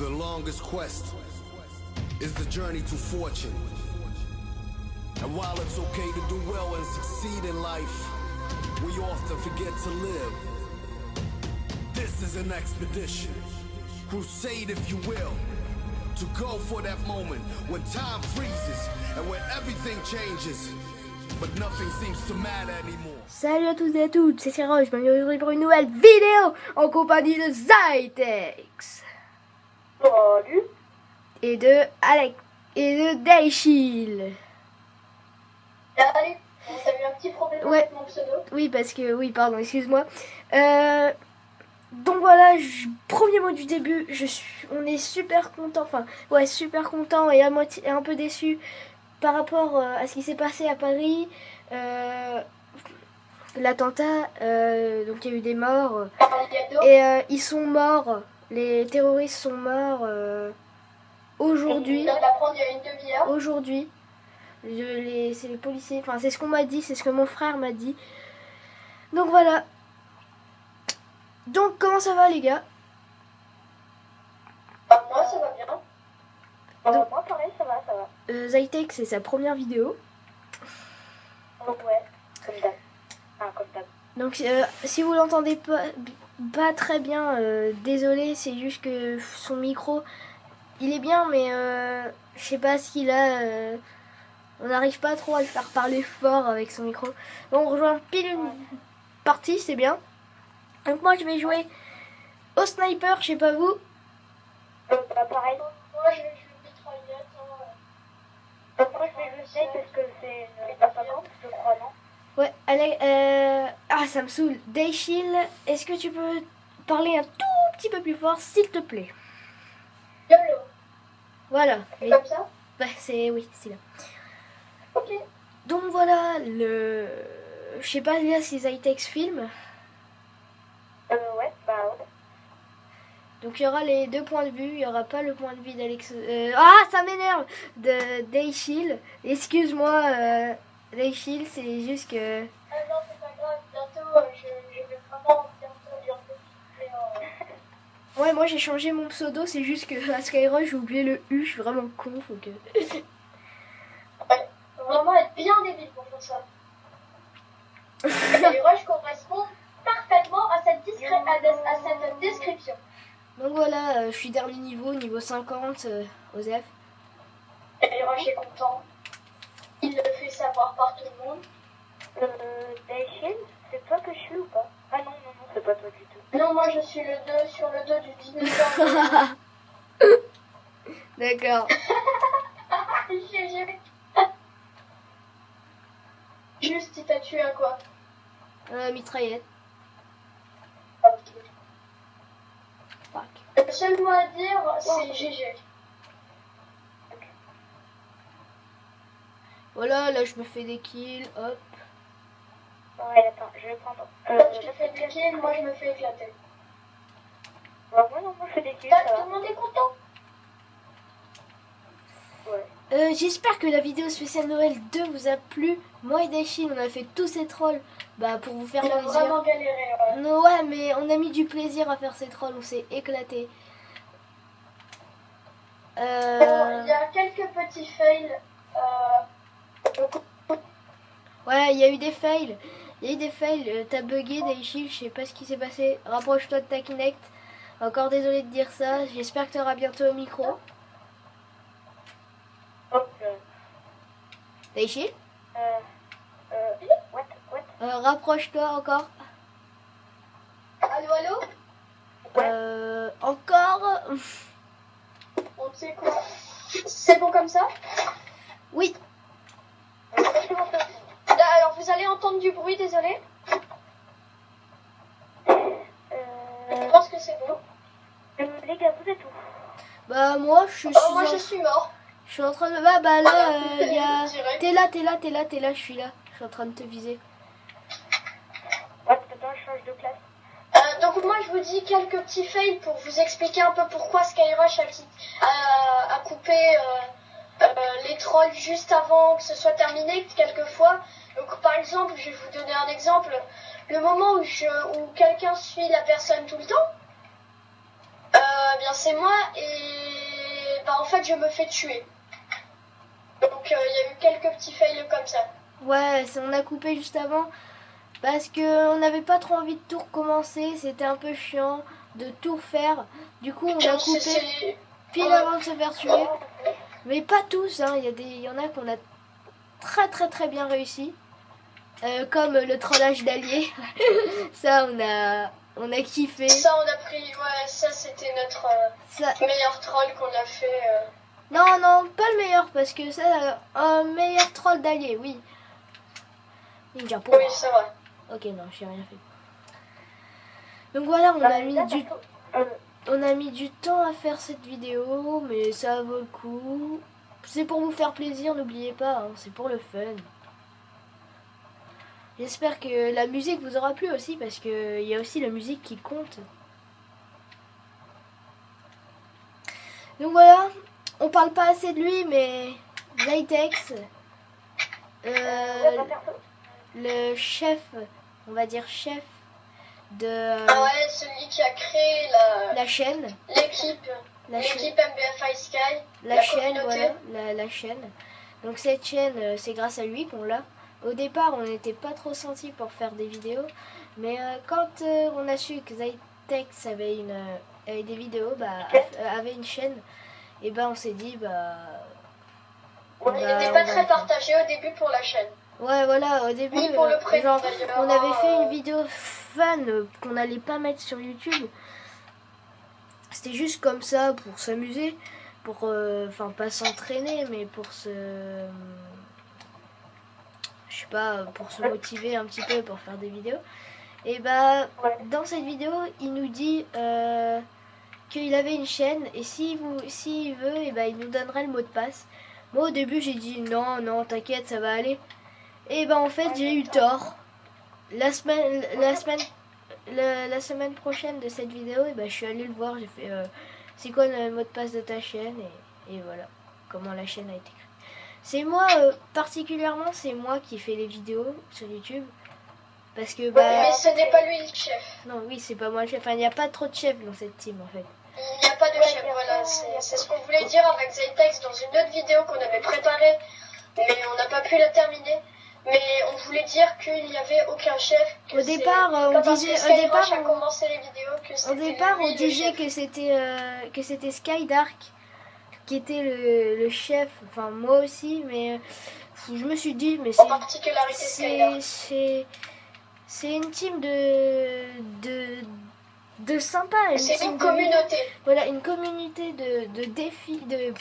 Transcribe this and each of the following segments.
The longest quest is the journey to fortune. And while it's okay to do well and succeed in life, we often forget to live. This is an expedition, crusade if you will, to go for that moment when time freezes and when everything changes, but nothing seems to matter anymore. Salut à tous et à toutes, c'est Sarah, je m'amuse aujourd'hui pour une nouvelle vidéo en compagnie de Zytex. Salut. Et de Alex et de Daishil. Salut. T'as eu un petit problème Ouais. avec mon pseudo? Oui, parce que, oui, pardon, excuse-moi. Donc voilà, premier mot du début, on est super content, enfin, ouais, super content et un peu déçu par rapport à ce qui s'est passé à Paris. L'attentat, donc il y a eu des morts, et ils sont morts, les terroristes sont morts aujourd'hui. Je viens de l'apprendre il y a une demi-heure. Aujourd'hui, c'est les policiers, enfin c'est ce qu'on m'a dit, c'est ce que mon frère m'a dit. Donc voilà. Donc comment ça va les gars? Moi ça va bien. Donc, Moi pareil, ça va. Zytex, c'est sa première vidéo. Donc ouais, comme d'hab. Comme d'hab. Donc si vous l'entendez pas très bien, désolé, c'est juste que son micro, il est bien, mais je sais pas ce qu'il a. On n'arrive pas trop à le faire parler fort avec son micro. Donc on rejoint pile une partie, c'est bien. Donc moi je vais jouer au sniper, je sais pas vous. Pareil. Moi je vais jouer mitraillette. Moi je vais jouer parce que c'est une 50, je crois, non? Ouais, allez, ça me saoule. Daishil, est-ce que tu peux parler un tout petit peu plus fort, s'il te plaît? YOLO. Voilà. C'est comme ça? Ouais, oui, c'est là. Ok. Donc voilà, je sais pas là si Zytex filme. Ouais, bah ouais. Donc il y aura les deux points de vue, il y aura pas le point de vue d'Alex. Ça m'énerve de Daishil. Excuse-moi, Daishil, c'est juste que. Ah non, c'est pas grave, bientôt, je vais vraiment bientôt. Ouais, moi j'ai changé mon pseudo, c'est juste que à Skyrock j'ai oublié le U, je suis vraiment con, faut que. Ouais, faut vraiment être bien débile pour faire ça. Et Rush correspond parfaitement à cette description. Donc voilà, je suis dernier niveau 50, Osef. Et Rush est content. Il le fait savoir par tout le monde. Daishil, c'est toi que je suis ou pas? Ah non, c'est pas toi du tout. Non, moi je suis le 2 sur le dos du dinosaure. D'accord. Juste, il t'a tué à quoi? Mitraillette. Ok. Fuck. Le seul mot à dire, c'est GG. Voilà, là je me fais des kills, hop. Ouais, attends, je vais prendre. Tu fais des kills, moi je me fais éclater. Bah, moi je fais des kills. Tout le monde est content? Ouais. J'espère que la vidéo spéciale Noël 2 vous a plu. Moi et Daishil, on a fait tous ces trolls pour vous faire On a plaisir. vraiment galéré, ouais. Non, ouais, mais on a mis du plaisir à faire ces trolls, on s'est éclaté. Bon, il y a quelques petits fails. Ouais, il y a eu des fails. T'as bugué, Daishil, je sais pas ce qui s'est passé. Rapproche-toi de ta Kinect. Encore désolé de dire ça. J'espère que tu auras bientôt au micro. Daishil, What? rapproche-toi encore. Allô? Encore. On sait quoi? C'est bon comme ça? Oui. Alors, vous allez entendre du bruit, désolé. Je pense que c'est bon. Les gars, vous êtes où? Bah moi je suis. Moi je suis mort. Je suis en train de. Là, il y a. Direct. T'es là, je suis là. Je suis en train de te viser. Ouais, peut-être je change de classe. Donc moi je vous dis quelques petits fails pour vous expliquer un peu pourquoi Skyrush a coupé les trolls juste avant que ce soit terminé quelquefois. Donc par exemple, je vais vous donner un exemple. Le moment où quelqu'un suit la personne tout le temps, bien c'est moi et bah en fait je me fais tuer. Donc il y a eu quelques petits fails comme ça. Ouais, on a coupé juste avant parce que on n'avait pas trop envie de tout recommencer, c'était un peu chiant de tout refaire. Du coup, on a coupé pile avant de se faire tuer. Mais pas tous, hein. Il y en a qu'on a très bien réussi. Comme le trollage d'alliés. Ça, on a kiffé. Ça, on a pris, ouais, ça c'était notre meilleur troll qu'on a fait. Non, pas le meilleur, parce que ça, un meilleur troll d'alliés, oui. Ninja Power. Oui, c'est vrai. Ok, non, j'ai rien fait. Donc voilà, on a mis du temps à faire cette vidéo, mais ça vaut le coup. C'est pour vous faire plaisir, n'oubliez pas, hein, c'est pour le fun. J'espère que la musique vous aura plu aussi, parce qu'il y a aussi la musique qui compte. Donc voilà, on parle pas assez de lui, mais Zaytex, le chef, on va dire chef de ah ouais, celui qui a créé la chaîne, l'équipe MBFI Sky, la chaîne, voilà, la chaîne. Donc cette chaîne, c'est grâce à lui qu'on l'a. Au départ, on n'était pas trop senti pour faire des vidéos, mais quand on a su que Zaytex avait des vidéos, avait une chaîne, et ben on s'est dit il n'était pas très partagé au début pour la chaîne. Ouais, voilà, au début, pour le prénom, on avait fait une vidéo fun qu'on n'allait pas mettre sur YouTube. C'était juste comme ça pour s'amuser, pour, enfin pas s'entraîner, mais pour je sais pas, pour se motiver un petit peu pour faire des vidéos. Et dans cette vidéo, il nous dit qu'il avait une chaîne et s'il veut, et il nous donnerait le mot de passe. Moi au début j'ai dit non, t'inquiète, ça va aller. Et en fait j'ai eu tort. La semaine prochaine de cette vidéo, je suis allée le voir, j'ai fait c'est quoi le mot de passe de ta chaîne et voilà comment la chaîne a été créée. C'est moi, particulièrement, c'est moi qui fais les vidéos sur YouTube. Parce que mais ce n'est pas lui le chef. Non, oui, c'est pas moi le chef. Enfin, il n'y a pas trop de chefs dans cette team en fait. Il n'y a pas de chef, voilà. C'est ce qu'on voulait dire avec Zaytex dans une autre vidéo qu'on avait préparée, mais on n'a pas pu la terminer. Mais on voulait dire qu'il n'y avait aucun chef. Au départ, on disait que c'était Skydark qui était le chef, enfin moi aussi, mais je me suis dit, mais c'est une team de sympa. C'est une communauté. Voilà, une communauté de défis, de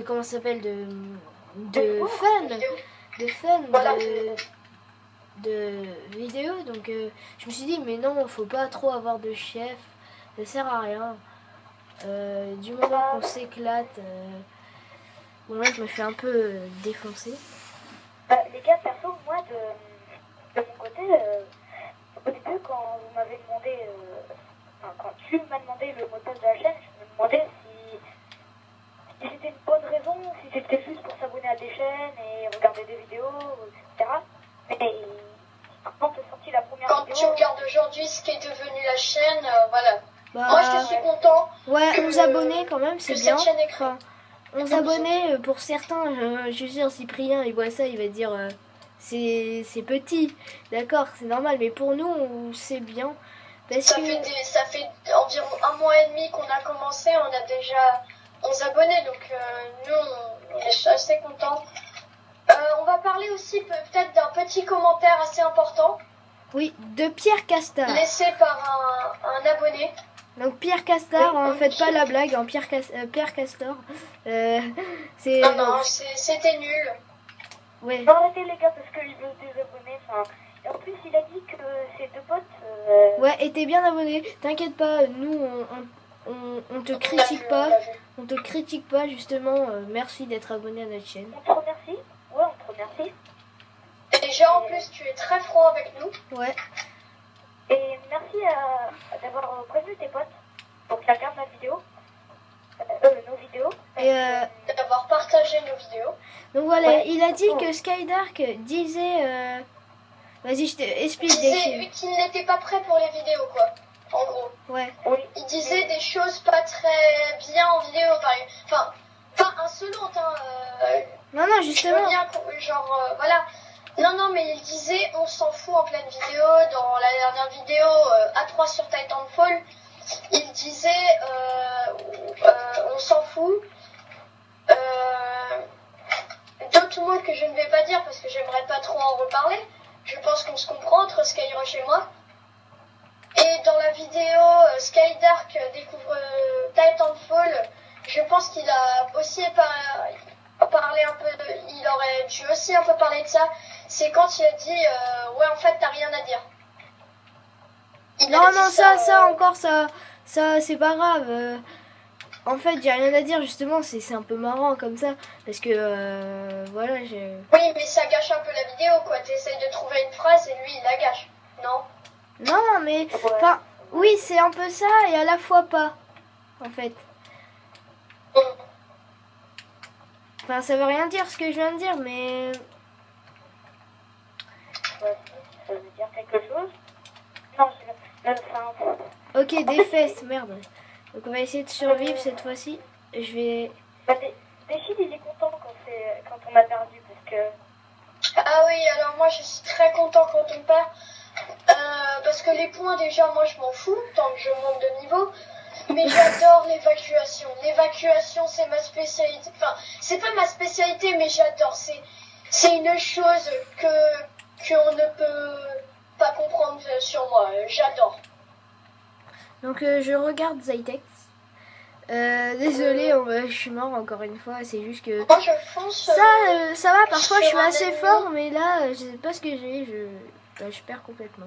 comment ça s'appelle, de fun, voilà. de vidéos. Donc je me suis dit, mais non, faut pas trop avoir de chef, ça sert à rien. Du moment qu'on s'éclate, bon là je me fais un peu défoncer. Les gars, perso, moi de mon côté, au début quand vous m'avez demandé, quand tu m'as demandé le mot de passe de la chaîne, je me demandais si c'était une bonne raison, si c'était juste pour s'abonner à des chaînes et regarder des vidéos, etc. Mais quand tu as sorti la première vidéo... Quand tu regardes aujourd'hui ce qui est devenu la chaîne, voilà. Moi je suis content. Ouais, 11 abonnés quand même, c'est bien. Enfin, 11 abonnés pour certains, je suis sûre, Cyprien il voit ça, il va dire c'est petit, d'accord, c'est normal, mais pour nous c'est bien. Ça fait environ 1 mois et demi qu'on a commencé, on a déjà 11 abonnés, donc nous on est assez contents. On va parler aussi peut-être d'un petit commentaire assez important. Oui, de Pierre Castard. Laissé par un abonné. Donc Pierre Castard, ne faites pas la blague, hein, Pierre Castor. C'est... Non, c'était nul. Ouais. Non, arrêtez les gars, parce qu'il veut des abonnés, et en plus il a dit que ses deux potes... Ouais, et t'es bien abonné, t'inquiète pas, nous on te critique pas. On te critique pas, justement, merci d'être abonné à notre chaîne. On te remercie. Ouais, on te remercie. Déjà en plus tu es très franc avec nous. Ouais. Et merci d'avoir prévenu tes potes pour qu'ils regardent nos vidéos. Et d'avoir partagé nos vidéos. Donc voilà, il a dit que Skydark disait... Vas-y, je t'explique. Disait qu'il n'était pas prêt pour les vidéos, quoi. en gros. Ouais. Oui. Il disait des choses pas très bien en vidéo, enfin insolentes, hein. Non, non, Je justement. veux bien, genre, voilà. Non, mais il disait, on s'en fout en pleine vidéo, dans la dernière vidéo, A3 sur Titanfall, il disait, on s'en fout. D'autres mots que je ne vais pas dire parce que j'aimerais pas trop en reparler. Je pense qu'on se comprend entre Skyrush et moi. Et dans la vidéo Skydark découvre Titanfall, je pense qu'il a aussi parlé un peu il aurait dû aussi un peu parler de ça. C'est quand il a dit ouais, en fait t'as rien à dire. Non, non, ça encore, ça c'est pas grave. En fait, j'ai rien à dire, justement, c'est un peu marrant comme ça. Parce que, voilà, j'ai... Oui, mais ça gâche un peu la vidéo, quoi. T'essayes de trouver une phrase et lui, il la gâche. Non? Non, mais... Enfin, oui, c'est un peu ça et à la fois pas, en fait. Enfin, ça veut rien dire ce que je viens de dire, mais... Ça veut dire quelque chose? Non, enfin... Ok, des fesses, merde. Donc on va essayer de survivre cette fois-ci. Je vais... Bah, Déchid, il est content quand on a perdu, parce que... Ah oui, alors moi je suis très content quand on perd. Parce que les points, déjà, moi je m'en fous, tant que je monte de niveau. Mais j'adore l'évacuation. L'évacuation, c'est ma spécialité. Enfin, c'est pas ma spécialité, mais j'adore. C'est une chose qu'on ne peut pas comprendre sur moi. J'adore. Donc je regarde Zytex. Désolée, je suis mort encore une fois, c'est juste que... Moi je fonce... Ça va, parfois je suis sur un assez ennemi. fort, mais là, je sais pas ce que j'ai, je perds complètement.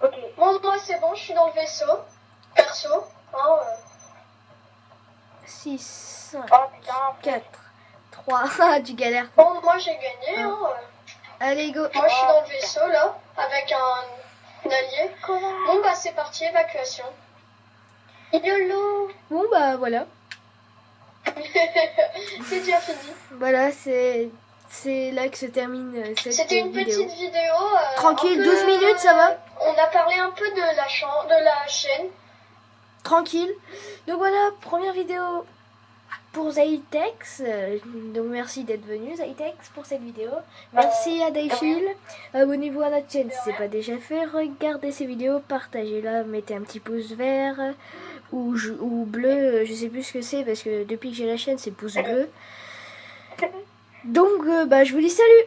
Ok. Bon, moi c'est bon, je suis dans le vaisseau. Perso. Hein, 6, 5, Oh putain, 4, 3, tu galères. Bon, moi j'ai gagné. Hein. Allez, go. Moi je suis dans le vaisseau là, avec un allié. Bon bah c'est parti, évacuation. YOLO. Bon bah voilà. C'est déjà fini. Voilà, c'est là que se termine cette C'était une vidéo. petite vidéo. Tranquille, un peu, 12 minutes, ça va. On a parlé un peu de la chaîne. Tranquille. Donc voilà, première vidéo pour Zytex. Donc merci d'être venu Zytex pour cette vidéo. Merci à Daishil. Abonnez-vous à notre chaîne si ce n'est pas déjà fait. Regardez ces vidéos, partagez-la, mettez un petit pouce vert ou bleu, je sais plus ce que c'est parce que depuis que j'ai la chaîne c'est pouce bleu. Donc bah je vous dis salut.